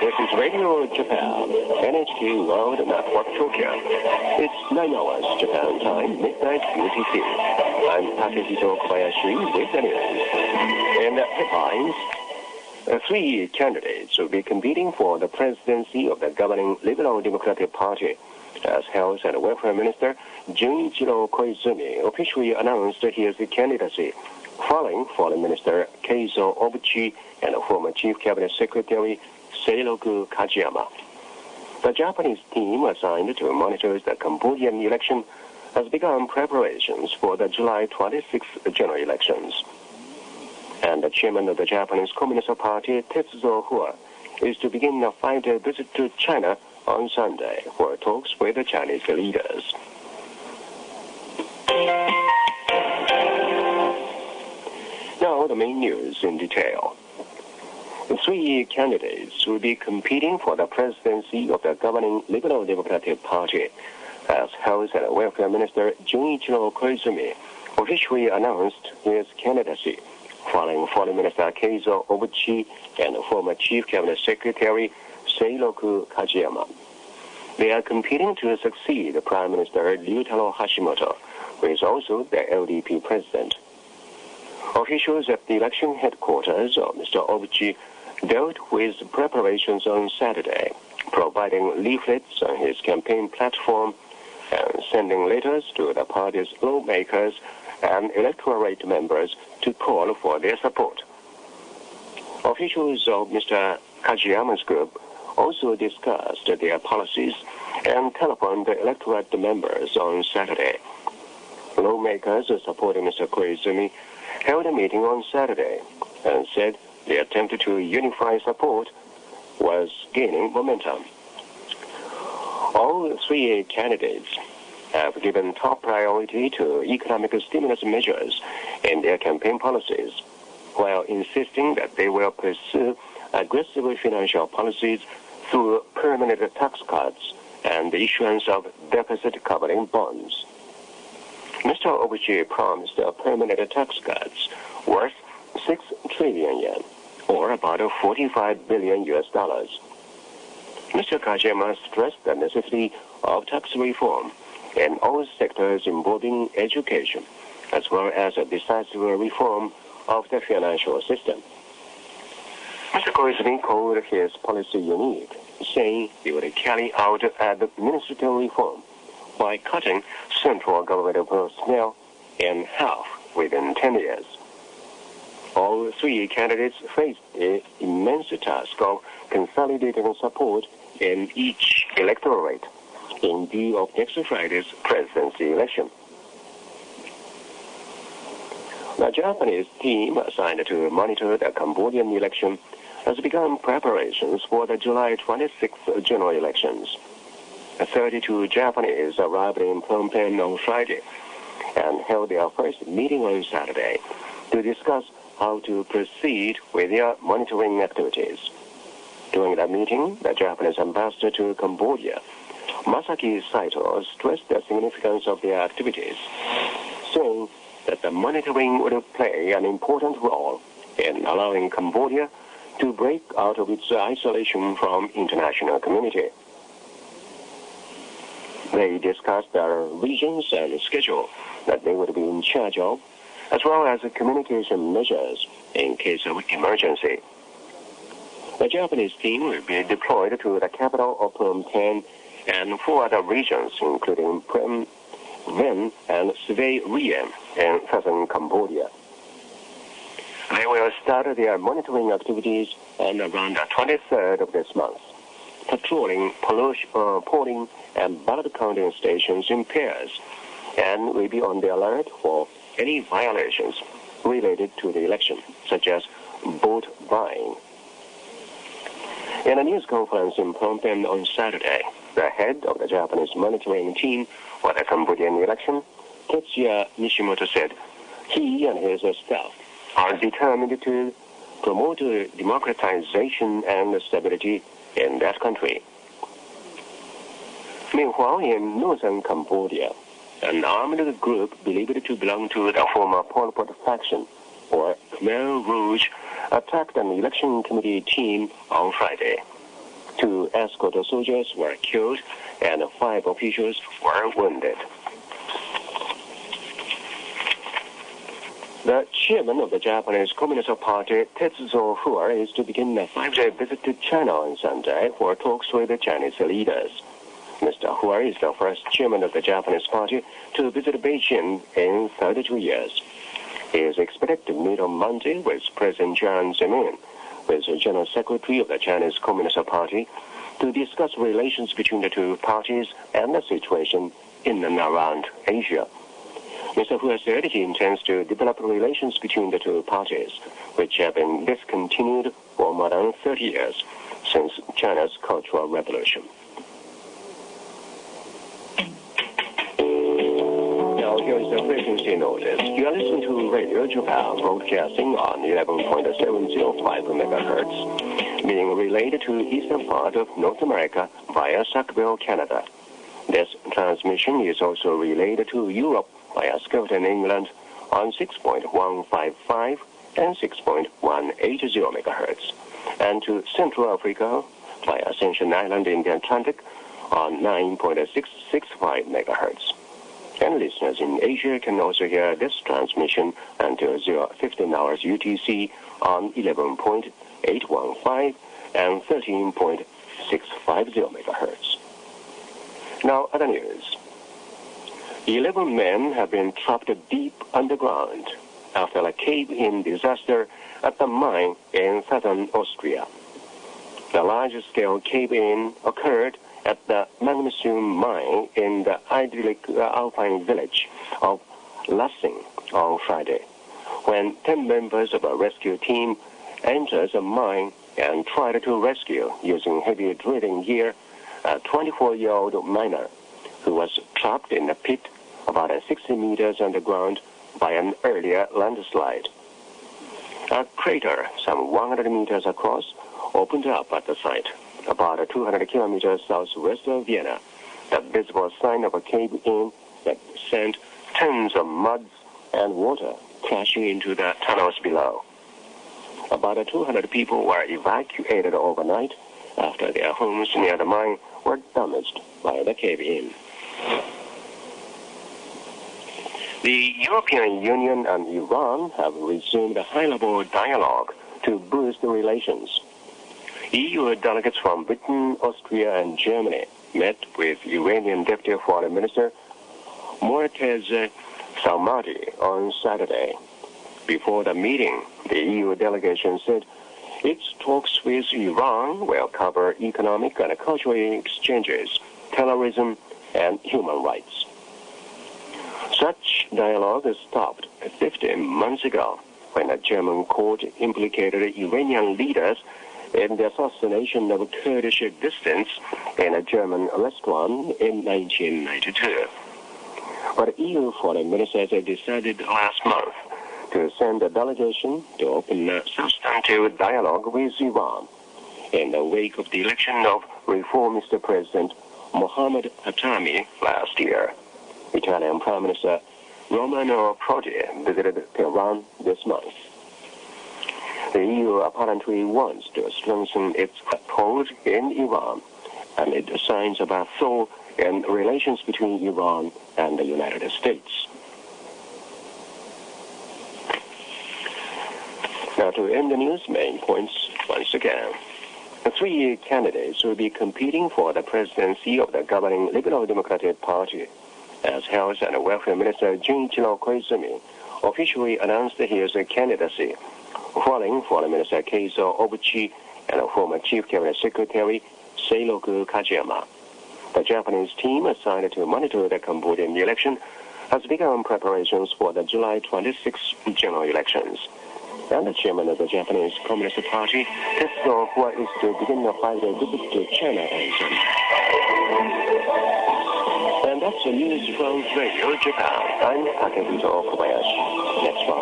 This is Radio Japan, NHK World Network Tokyo. It's 9 hours Japan time, midnight UTC. I'm Takahiko Kobayashi with the news. In the headlines, 3 candidates will be competing for the presidency of the governing Liberal Democratic Party, as Health and Welfare Minister Junichiro Koizumi officially announced his candidacy, following Foreign Minister Keizo Obuchi and former Chief Cabinet Secretary Seiroku Kajiyama. The Japanese team assigned to monitor the Cambodian election has begun preparations for the July 26th general elections. And the chairman of the Japanese Communist Party, Tetsuzo Hua, is to begin a 5-day visit to China on Sunday for talks with the Chinese leaders. Now the main news in detail. 3 candidates will be competing for the presidency of the governing Liberal Democratic Party, as Health and Welfare Minister Junichiro Koizumi officially announced his candidacy, following Foreign Minister Keizo Obuchi and former Chief Cabinet Secretary Seiroku Kajiyama. They are competing to succeed Prime Minister Ryutaro Hashimoto, who is also the LDP president. Officials at the election headquarters of Mr. Obuchi dealt with preparations on Saturday, providing leaflets on his campaign platform and sending letters to the party's lawmakers and electorate members to call for their support. Officials of Mr. Kajiyama's group also discussed their policies and telephoned the electorate members on Saturday. Lawmakers supporting Mr. Koizumi held a meeting on Saturday and said the attempt to unify support was gaining momentum. All 3 candidates have given top priority to economic stimulus measures in their campaign policies, while insisting that they will pursue aggressive financial policies through permanent tax cuts and the issuance of deficit-covering bonds. Mr. Obuchi promised permanent tax cuts worth 6 trillion yen, or about $45 billion. Mr. Kajiyama stressed the necessity of tax reform in all sectors involving education, as well as a decisive reform of the financial system. Mr. Koizumi called his policy unique, saying he would carry out administrative reform by cutting central government personnel in half within 10 years. All 3 candidates faced the immense task of consolidating support in each electorate in view of next Friday's presidency election. The Japanese team assigned to monitor the Cambodian election has begun preparations for the July 26th general elections. 32 Japanese arrived in Phnom Penh on Friday and held their first meeting on Saturday to discuss how to proceed with their monitoring activities. During that meeting, the Japanese ambassador to Cambodia, Masaki Saito, stressed the significance of their activities, saying that the monitoring would play an important role in allowing Cambodia to break out of its isolation from international community. They discussed their regions and schedule that they would be in charge of, as well as communication measures in case of emergency. The Japanese team will be deployed to the capital of Phnom Penh and 4 other regions, including Prem, Ven, and Svay Riam in southern Cambodia. They will start their monitoring activities on around the 23rd of this month, patrolling polling and ballot counting stations in pairs, and will be on the alert for any violations related to the election, such as vote buying. In a news conference in Phnom Penh on Saturday, the head of the Japanese monitoring team for the Cambodian election, Tetsuya Nishimoto, said he and his staff are determined to promote democratization and stability in that country. Meanwhile, in northern Cambodia, an armed group believed to belong to the former Pol Pot faction, or Khmer Rouge, attacked an election committee team on Friday. 2 escort soldiers were killed and 5 officials were wounded. The chairman of the Japanese Communist Party, Tetsuzo Hua, is to begin a 5-day visit to China on Sunday for talks with the Chinese leaders. Mr. Hua is the first chairman of the Japanese party to visit Beijing in 32 years. He is expected to meet on Monday with President Jiang Zemin, with the General Secretary of the Chinese Communist Party, to discuss relations between the two parties and the situation in and around Asia. Mr. Hua said he intends to develop relations between the two parties, which have been discontinued for more than 30 years since China's Cultural Revolution. Now, here is the frequency notice. You are listening to Radio Japan, broadcasting on 11.705 MHz, being relayed to eastern part of North America via Sackville, Canada. This transmission is also relayed to Europe via Scotland, England, on 6.155 and 6.180 MHz, and to Central Africa via Ascension Island in the Atlantic on 9.665 MHz. And listeners in Asia can also hear this transmission until 15 hours UTC on 11.815 and 13.650 MHz. Now, other news. 11 men have been trapped deep underground after a cave-in disaster at the mine in southern Austria. The large-scale cave-in occurred at the magnesium mine in the idyllic alpine village of Lassing on Friday, when 10 members of a rescue team entered the mine and tried to rescue, using heavy drilling gear, a 24-year-old miner who was trapped in a pit about 60 meters underground by an earlier landslide. A crater some 100 meters across opened up at the site, about 200 kilometers southwest of Vienna, the visible sign of a cave-in that sent tons of mud and water crashing into the tunnels below. About 200 people were evacuated overnight after their homes near the mine were damaged by the cave-in. The European Union and Iran have resumed a high-level dialogue to boost relations. EU delegates from Britain, Austria, and Germany met with Iranian Deputy Foreign Minister Mortez Salmati on Saturday. Before the meeting, the EU delegation said its talks with Iran will cover economic and cultural exchanges, terrorism, and human rights. Such dialogue stopped 15 months ago when a German court implicated Iranian leaders in the assassination of Kurdish dissidents in a German restaurant in 1992. But EU foreign ministers decided last month to send a delegation to open a substantive dialogue with Iran in the wake of the election of reformist President Mohammad Khatami last year. Italian Prime Minister Romano Prodi visited Tehran this month. The EU apparently wants to strengthen its hold in Iran amid signs of a thaw in relations between Iran and the United States. Now, to end the news main points once again. The 3 candidates will be competing for the presidency of the governing Liberal Democratic Party, as Health and Welfare Minister Junichiro Koizumi officially announced his candidacy, following Foreign Minister Keizo Obuchi and former Chief Cabinet Secretary Seiroku Kajiyama. The Japanese team assigned to monitor the Cambodian election has begun preparations for the July 26 general elections. And the chairman of the Japanese Communist Party, Tetsuzo Hua, is to begin a 5-day visit to China on Sunday. And that's the news from Radio Japan. I'm Takahiko Kobayashi. Next one.